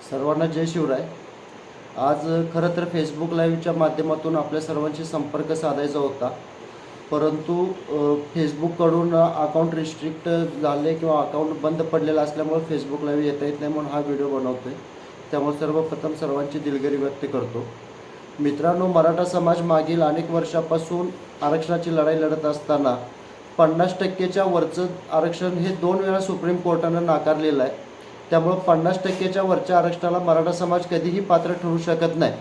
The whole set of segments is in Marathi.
सर्वांना जय शिवराय। आज खरं तर फेसबुक लाईव्हच्या माध्यमातून आपल्या सर्वांशी संपर्क साधायचा होता, परंतु फेसबुककडून अकाउंट रिस्ट्रिक्ट झाले किंवा अकाउंट बंद पडलेलं असल्यामुळे फेसबुक लाईव्ह येता येत नाही, म्हणून हा व्हिडिओ बनवतो आहे। त्यामुळे सर्वप्रथम सर्वांची दिलगिरी व्यक्त करतो। मित्रांनो, मराठा समाज मागील अनेक वर्षापासून आरक्षणाची लढाई लढत असताना 50%च्या वरचं आरक्षण हे 2 वेळा सुप्रीम कोर्टानं नाकारलेलं आहे। त्यामुळे 50%च्या वरच्या आरक्षणाला मराठा समाज कधीही पात्र ठरू शकत नाही।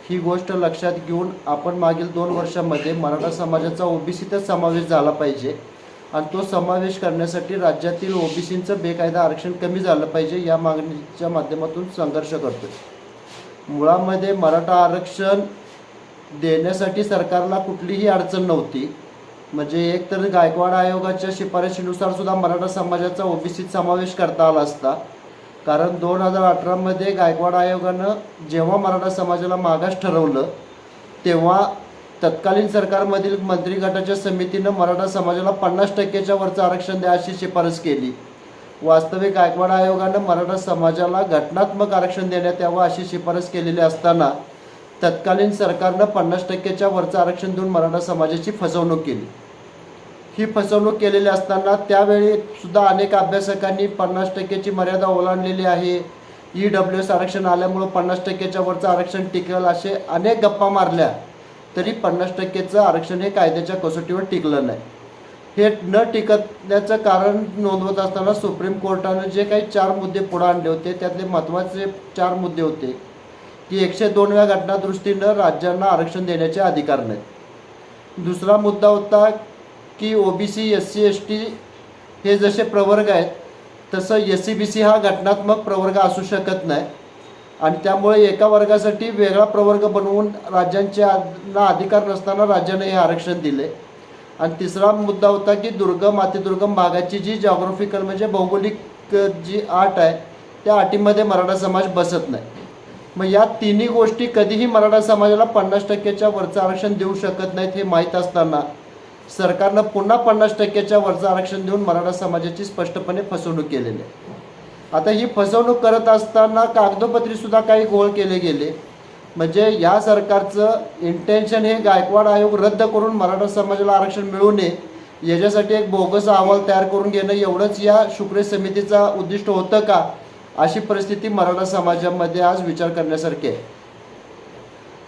ही गोष्ट लक्षात घेऊन आपण मागील 2 वर्षांमध्ये मराठा समाजाचा ओबीसीतच समावेश झाला पाहिजे आणि तो समावेश करण्यासाठी राज्यातील ओबीसींचं बेकायदा आरक्षण कमी झालं पाहिजे या मागणीच्या माध्यमातून संघर्ष करतो। मुळामध्ये मराठा आरक्षण देण्यासाठी सरकारला कुठलीही अडचण नव्हती। म्हणजे एक तर गायकवाड आयोगाच्या शिफारशीनुसार सुद्धा मराठा समाजाचा ओबीसीत समावेश करता आला असता, कारण 2018 मध्ये गायकवाड आयोगानं जेव्हा मराठा समाजाला मागास ठरवलं तेव्हा तत्कालीन सरकारमधील मंत्री गटाच्या समितीनं मराठा समाजाला 50%च्या वरचं आरक्षण द्या अशी शिफारस केली। वास्तविक गायकवाड आयोगानं मराठा समाजाला घटनात्मक आरक्षण देण्यात यावं अशी शिफारस केलेली असताना तत्कालीन सरकारनं 50%च्या वरचं आरक्षण देऊन मराठा समाजाची फसवणूक केली। ही फसवणूक केलेली असताना त्यावेळी सुद्धा अनेक अभ्यासकांनी 50%ची मर्यादा ओलांडलेली आहे, EWS आरक्षण आल्यामुळं 50%च्या वरचं आरक्षण टिकेल असे अनेक गप्पा मारल्या, तरी 50%चं आरक्षण हे कायद्याच्या कसोटीवर टिकलं नाही। हे न टिकण्याचं कारण नोंदवत असताना सुप्रीम कोर्टानं जे काही 4 मुद्दे पुढे आणले होते त्यातले महत्त्वाचे 4 मुद्दे होते की 102व्या घटनादुरुस्तीनं राज्यांना आरक्षण देण्याचे अधिकार नाहीत। दुसरा मुद्दा होता की ओबीसी SC ST हे जसे प्रवर्ग आहेत तसं SC BC हा घटनात्मक प्रवर्ग असू शकत नाही आणि त्यामुळे एका वर्गासाठी वेगळा प्रवर्ग बनवून राज्यांना अधिकार नसताना राज्याने हे आरक्षण दिले। आणि तिसरा मुद्दा होता की दुर्गम अतिदुर्गम भागाची जी जॉग्राफिकल म्हणजे भौगोलिक जी अट आहे त्या अटीमध्ये मराठा समाज बसत नाही। मग या तिन्ही गोष्टी कधीही मराठा समाजाला 50%च्या वरचं आरक्षण देऊ शकत नाहीत हे माहीत असताना सरकारनं पुन्हा 50%च्या वरचं आरक्षण देऊन मराठा समाजाची स्पष्टपणे फसवणूक केलेली आहे। आता ही फसवणूक करत असताना कागदोपत्री सुद्धा काही घोळ केले गेले। म्हणजे या सरकारचं इंटेन्शन हे गायकवाड आयोग रद्द करून मराठा समाजाला आरक्षण मिळू नये याच्यासाठी एक बोगस अहवाल तयार करून घेणं एवढंच या शुक्रे समितीचा उद्दिष्ट होतं का, अशी परिस्थिती मराठा समाजामध्ये आज विचार करण्यासारखी आहे।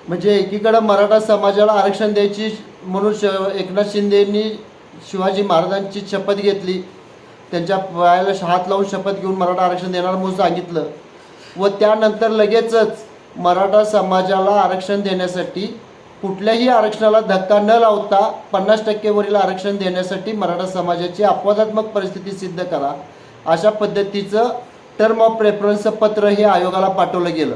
म्हणजे एकीकडे मराठा समाजाला आरक्षण द्यायची म्हणून एकनाथ शिंदेंनी शिवाजी महाराजांची शपथ घेतली, त्यांच्या पायाला हात लावून शपथ घेऊन मराठा आरक्षण देणार म्हणून सांगितलं व त्यानंतर लगेचच मराठा समाजाला आरक्षण देण्यासाठी कुठल्याही आरक्षणाला धक्का न लावता 50% वरील आरक्षण देण्यासाठी मराठा समाजाची अपवादात्मक परिस्थिती सिद्ध करा अशा पद्धतीचं टर्म ऑफ प्रेफरन्स पत्र हे आयोगाला पाठवलं गेलं।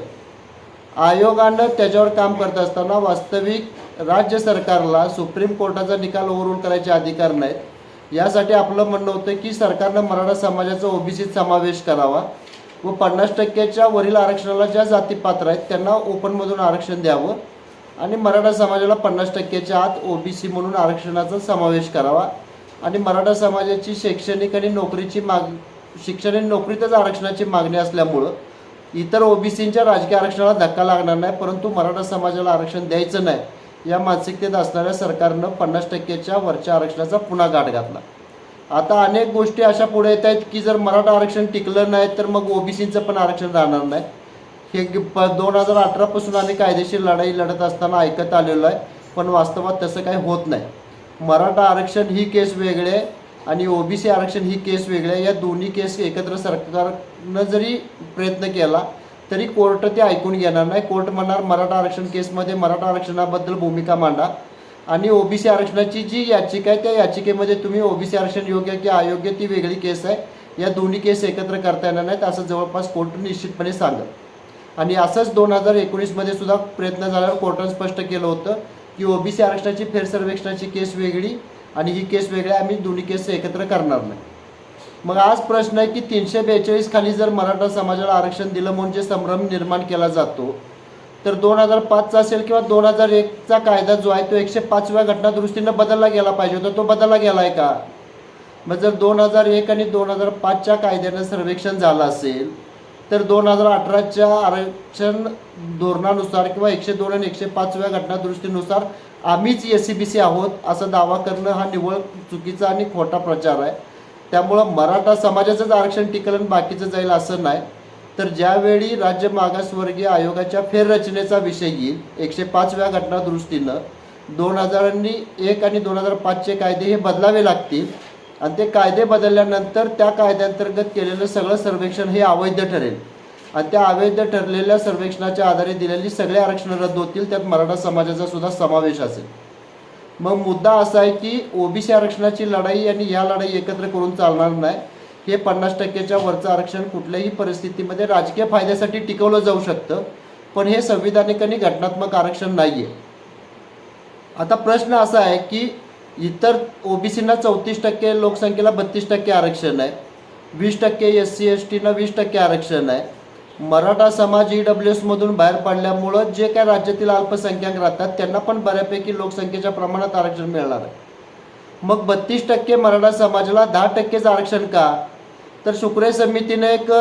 आयोगानं त्याच्यावर काम करत असताना वास्तविक राज्य सरकारला सुप्रीम कोर्टाचा निकाल ओव्हररूल करायचे अधिकार नाहीत। यासाठी आपलं म्हणणं होतं की सरकारनं मराठा समाजाचा ओबीसीत समावेश करावा व 50%च्या वरील आरक्षणाला ज्या जाती पात्र आहेत त्यांना ओपनमधून आरक्षण द्यावं आणि मराठा समाजाला 50%च्या आत ओबीसी म्हणून आरक्षणाचा समावेश करावा आणि मराठा समाजाची शैक्षणिक आणि नोकरीची शिक्षण आणि नोकरीतच आरक्षणाची मागणी असल्यामुळं इतर ओबीसींच्या राजकीय आरक्षणाला धक्का लागणार नाही, परंतु मराठा समाजाला आरक्षण द्यायचं नाही या मानसिकतेत असणाऱ्या सरकारनं 50%च्या वरच्या आरक्षणाचा पुन्हा गाठ घातला। आता अनेक गोष्टी अशा पुढे येत आहेत की जर मराठा आरक्षण टिकलं नाही तर मग ओबीसींचं पण आरक्षण राहणार नाही। हे 2018 पासून आम्ही कायदेशीर लढाई लढत असताना ऐकत आलेलो आहे, पण वास्तवात तसं काही होत नाही। मराठा आरक्षण ही केस वेगळे आहे आणि ओबीसी आरक्षण ही केस वेगळी आहे। या दोन्ही केस एकत्र सरकारनं जरी प्रयत्न केला तरी कोर्ट ते ऐकून घेणार नाही। कोर्ट म्हणणार मराठा आरक्षण केसमध्ये मराठा आरक्षणाबद्दल भूमिका मांडा आणि ओबीसी आरक्षणाची जी याचिका आहे त्या याचिकेमध्ये तुम्ही ओबीसी आरक्षण योग्य की अयोग्य ती वेगळी केस आहे, या दोन्ही केस एकत्र करता येणार नाहीत असं जवळपास कोर्ट निश्चितपणे सांगत। आणि असंच 2019 मध्ये सुद्धा प्रयत्न झाल्यावर कोर्टानं स्पष्ट केलं होतं की ओबीसी आरक्षणाची फेरसर्वेक्षणाची केस वेगळी आणि ही केस वेगळी, आम्ही दोन्ही केस एकत्र करणार नाही। मग आज प्रश्न आहे की 342 खाली जर मराठा समाजाला आरक्षण दिलं म्हणजे संभ्रम निर्माण केला जातो तर 2005चा असेल किंवा 2001चा कायदा जो आहे तो 105व्या घटनादुरुस्तीनं बदलला गेला पाहिजे होता, तो बदलला गेला आहे का? मग जर 2001 आणि 2005च्या कायद्यानं सर्वेक्षण झालं असेल तर 2018च्या आरक्षण धोरणानुसार किंवा 102 आणि 105व्या घटनादुरुस्तीनुसार आम्हीच SCBC आहोत असं दावा करणं हा निव्वळ चुकीचा आणि खोटा प्रचार आहे. त्यामुळं मराठा समाजाचंच आरक्षण टिकलं आणि बाकीचं जाईल असं नाही. तर ज्यावेळी राज्य मागासवर्गीय आयोगाच्या फेररचनेचा विषय येईल 105व्या घटनादुरुस्तीनं 2001 आणि 2005चे कायदे हे बदलावे लागतील आणि ते कायदे बदलल्यानंतर त्या कायद्यांतर्गत केलेलं सगळं सर्वेक्षण हे अवैध ठरेल आणि त्या अवैध ठरलेल्या सर्वेक्षणाच्या आधारे दिलेली सगळे आरक्षण रद्द होतील. त्यात मराठा समाजाचा सुद्धा समावेश असेल. मग मुद्दा असा आहे की OBC आरक्षणाची लढाई आणि ह्या लढाई एकत्र करून चालणार नाही. हे 50%च्या वरचं आरक्षण कुठल्याही परिस्थितीमध्ये राजकीय फायद्यासाठी टिकवलं जाऊ शकतं, पण हे संविधानिक आणि घटनात्मक आरक्षण नाही आहे. आता प्रश्न असा आहे की इतर OBCना 34% लोकसंख्येला 32% आरक्षण आहे, 20% SC STना 20% आरक्षण आहे. मराठा समाज EWSमधून बाहेर पडल्यामुळं जे काय राज्यातील अल्पसंख्याक राहतात त्यांना पण बऱ्यापैकी लोकसंख्येच्या प्रमाणात आरक्षण मिळणार आहे. मग 32% मराठा समाजाला 10%चं आरक्षण का? तर शुक्रे समितीने एक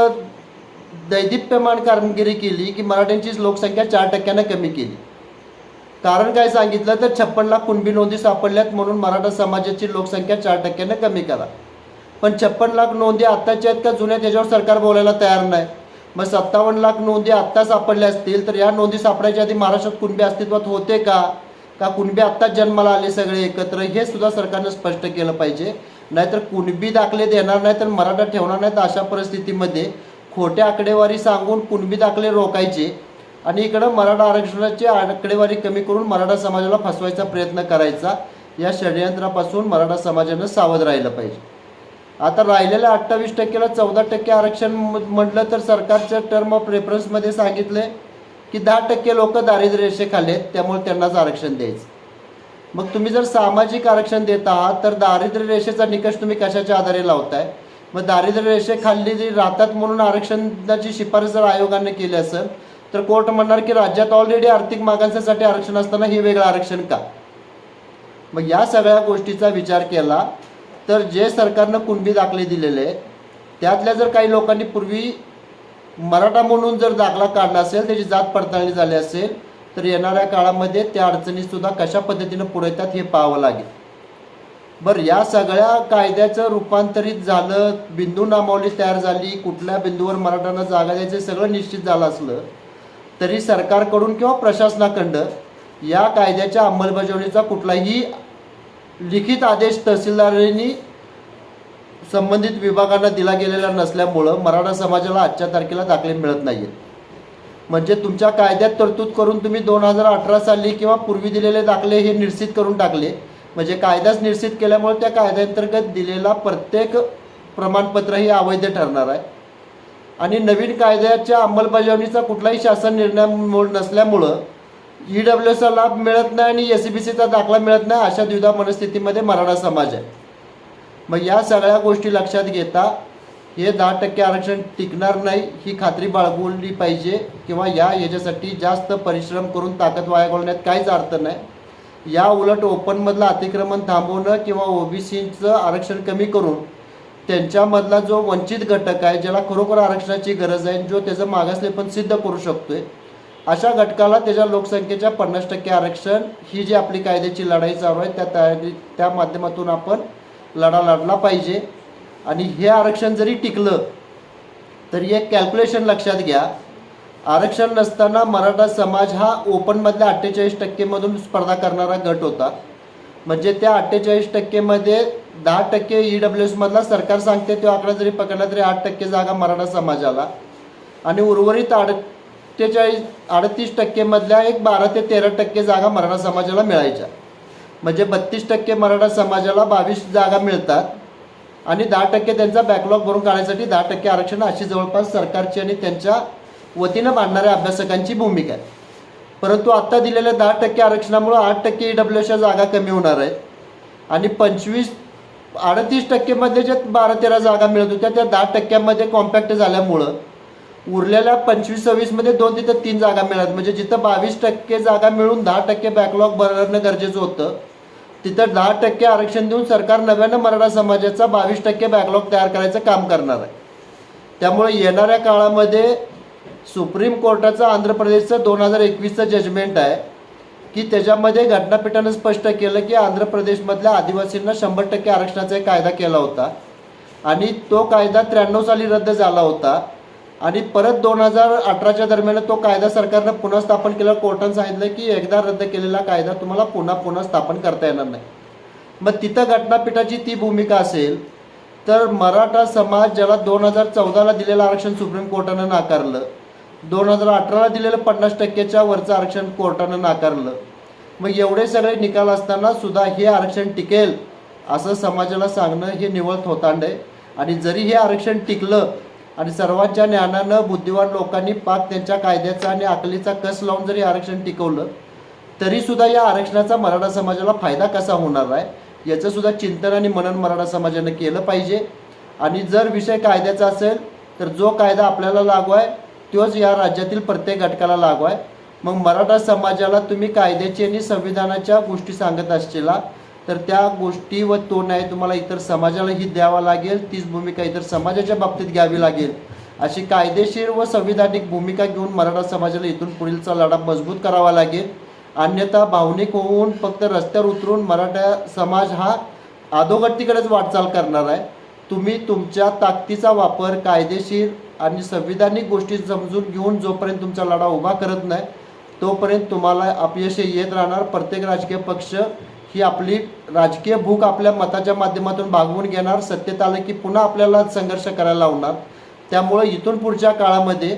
दैदिप्यमान कामगिरी केली की मराठ्यांची लोकसंख्या 4%नं कमी केली. कारण काय सांगितलं तर 56 लाख कुणबी नोंदी सापडल्यात म्हणून मराठा समाजाची लोकसंख्या 4%नं कमी करा. पण 56 लाख नोंदी आत्ताच्या आहेत का जुन्या त्याच्यावर सरकार बोलायला तयार नाही. मग 57 लाख नोंदी आत्ता सापडल्या असतील तर या नोंदी सापडायच्या आधी महाराष्ट्रात कुणबी अस्तित्वात होते का कुणबी आत्ताच जन्माला आले सगळे एकत्र, हे सुद्धा सरकारनं स्पष्ट केलं पाहिजे. नाहीतर कुणबी दाखले देणार नाही तर मराठा ठेवणार नाहीत. अशा परिस्थितीमध्ये खोट्या आकडेवारी सांगून कुणबी दाखले रोखायचे आणि इकडं मराठा आरक्षणाची आकडेवारी कमी करून मराठा समाजाला फसवायचा प्रयत्न करायचा. या षडयंत्रापासून मराठा समाजानं सावध राहिलं पाहिजे. आता राहिलेल्या 28%ला 14% आरक्षण म्हटलं तर सरकारच्या टर्म ऑफ रेफरन्समध्ये सांगितले की 10% लोक दारिद्र्य रेषेखाली आहेत, त्यामुळे त्यांनाच आरक्षण द्यायचं. मग तुम्ही जर सामाजिक आरक्षण देत आहात तर दारिद्र्य रेषेचा निकष तुम्ही कशाच्या आधारे लावताय? मग दारिद्र्य रेषेखाली जे राहतात म्हणून आरक्षणाची शिफारस जर आयोगाने केली असेल तर कोर्ट म्हणणार की राज्यात ऑलरेडी आर्थिक मागांसाठी आरक्षण असताना हे वेगळं आरक्षण का? मग या सगळ्या गोष्टीचा विचार केला तर जे सरकारनं कुणबी दाखले दिलेले आहेत त्यातल्या जर काही लोकांनी पूर्वी मराठा म्हणून जर दाखला काढला असेल, त्याची जात पडताळणी झाली असेल तर येणाऱ्या काळामध्ये त्या अडचणीसुद्धा कशा पद्धतीनं पुढे येतात हे पाहावं लागेल. बरं, या सगळ्या कायद्याचं रूपांतरित झालं, बिंदू नामावली तयार झाली, कुठल्या बिंदूवर मराठ्यांना जागा द्यायचं सगळं निश्चित झालं असलं तरी सरकारकडून किंवा प्रशासनाकडं या कायद्याच्या अंमलबजावणीचा कुठलाही लिखित आदेश तहसीलदारांनी संबंधित विभागांना दिला गेलेला नसल्यामुळं मराठा समाजाला आजच्या तारखेला दाखले मिळत नाही आहेत. म्हणजे तुमच्या कायद्यात तरतूद करून तुम्ही 2018 साली किंवा पूर्वी दिलेले दाखले हे निश्चित करून टाकले. म्हणजे कायदाच निश्चित केल्यामुळे त्या कायद्यांतर्गत दिलेला प्रत्येक प्रमाणपत्र हे अवैध ठरणार आहे आणि नवीन कायद्याच्या अंमलबजावणीचा कुठलाही शासन निर्णय नसल्यामुळं EWSचा लाभ मिळत नाही आणि SCBCचा दाखला मिळत नाही. अशा द्विधा मनस्थितीमध्ये मराठा समाज आहे. मग या सगळ्या गोष्टी लक्षात घेता हे 10% आरक्षण टिकणार नाही ही खात्री बाळगली पाहिजे किंवा याच्यासाठी जास्त परिश्रम करून ताकद वाया घालण्यात काहीच अर्थ नाही. या उलट ओपनमधलं अतिक्रमण थांबवणं किंवा OBCचं आरक्षण कमी करून त्यांच्यामधला जो वंचित घटक आहे ज्याला खरोखर आरक्षणाची गरज आहे, जो त्याचं मागासलेपण सिद्ध करू शकतोय, अशा घटकाला त्याच्या लोकसंख्येच्या 50% आरक्षण ही जी आपली कायद्याची लढाई चालू आहे त्या माध्यमातून आपण लढा लढला पाहिजे. आणि हे आरक्षण जरी टिकलं तरी एक कॅल्क्युलेशन लक्षात घ्या. आरक्षण नसताना मराठा समाज हा ओपनमधल्या 48%मधून स्पर्धा करणारा गट होता. म्हणजे त्या 48%मध्ये 10% EWSमधला सरकार सांगते तो आकडा जरी पकडला तरी 8% जागा मराठा समाजाला आणि उर्वरित 38% मधल्या एक 12 ते 13% जागा मराठा समाजाला मिळायच्या. म्हणजे 32% मराठा समाजाला 22 जागा मिळतात आणि 10% त्यांचा बॅकलॉग भरून काढण्यासाठी 10% आरक्षण अशी जवळपास सरकारची आणि त्यांच्या वतीनं मांडणाऱ्या अभ्यासकांची भूमिका आहे. परंतु आत्ता दिलेल्या 10% आरक्षणामुळे 8% EWSच्या जागा कमी होणार आहेत आणि 38% मध्ये जे 12-13 जागा मिळत होत्या त्या 10%मध्ये कॉम्पॅक्ट झाल्यामुळं उरलेल्या 25-26 मध्ये 2 तिथं 3 जागा मिळाल्या. म्हणजे जिथं 22% जागा मिळून 10% बॅकलॉग भरणं गरजेचं होतं तिथं 10% आरक्षण देऊन सरकार नव्यानं मराठा समाजाचा 22% बॅकलॉग तयार करायचं काम करणार आहे. त्यामुळे येणाऱ्या काळामध्ये सुप्रीम कोर्टाचं आंध्र प्रदेशचं 2021चं जजमेंट आहे की त्याच्यामध्ये घटनापीठानं स्पष्ट केलं की आंध्र प्रदेशमधल्या आदिवासींना 100% आरक्षणाचा एक कायदा केला होता आणि तो कायदा 93 साली रद्द झाला होता आणि परत 2018च्या दरम्यान तो कायदा सरकारनं पुन्हा स्थापन केला. कोर्टानं सांगितलं की एकदा रद्द केलेला कायदा तुम्हाला पुन्हा स्थापन करता येणार नाही. मग तिथं घटनापीठाची ती भूमिका असेल तर मराठा समाज ज्याला 2014ला दिलेलं आरक्षण सुप्रीम कोर्टानं नाकारलं, 2018ला दिलेलं 50%च्या वरचं आरक्षण कोर्टानं नाकारलं. मग एवढे सगळे निकाल असताना सुद्धा हे आरक्षण टिकेल असं समाजाला सांगणं हे निव्वळ थोतांड आहे. आणि जरी हे आरक्षण टिकलं आणि सर्वांच्या ज्ञानानं बुद्धिवान लोकांनी पाक त्यांच्या कायद्याचा आणि अकलीचा कस लावून जरी आरक्षण टिकवलं तरीसुद्धा या आरक्षणाचा मराठा समाजाला फायदा कसा होणार आहे याचं सुद्धा चिंतन आणि मनन मराठा समाजानं केलं पाहिजे. आणि जर विषय कायद्याचा असेल तर जो कायदा आपल्याला लागू आहे तोच या राज्यातील प्रत्येक घटकाला लागू आहे. मग मराठा समाजाला तुम्ही कायद्याची आणि संविधानाच्या गोष्टी सांगत असशीला तर त्या गोष्टी व तो न्याय तुम्हाला इतर समाजालाही द्यावा लागेल. तीच भूमिका इतर समाजाच्या बाबतीत घ्यावी लागेल. अशी कायदेशीर व संविधानिक भूमिका घेऊन मराठा समाजाला इथून पुढीलचा लढा मजबूत करावा लागेल. अन्यथा भावनिक होऊन फक्त रस्त्यावर उतरून मराठा समाज हा अधोगतीकडेच वाटचाल करणार आहे. तुम्ही तुमच्या ताकदीचा वापर कायदेशीर आणि संविधानिक गोष्टी समजून घेऊन जोपर्यंत तुमचा लढा उभा करत नाही तोपर्यंत तुम्हाला अपयश येत राहणार. प्रत्येक राजकीय पक्ष ही आपली राजकीय भूक आपल्या मताच्या माध्यमातून भागवून घेणार. सत्तेत आलं की पुन्हा आपल्याला संघर्ष करायला लावणार. त्यामुळे इथून पुढच्या काळामध्ये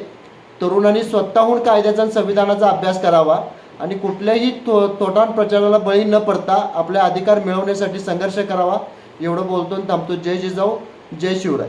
तरुणांनी स्वतःहून कायद्याचा आणि संविधानाचा अभ्यास करावा आणि कुठल्याही तोटान प्रचाराला बळी न पडता आपले अधिकार मिळवण्यासाठी संघर्ष करावा. एवढं बोलतो आणि थांबतो. जय जिजाऊ, जय शिवराय.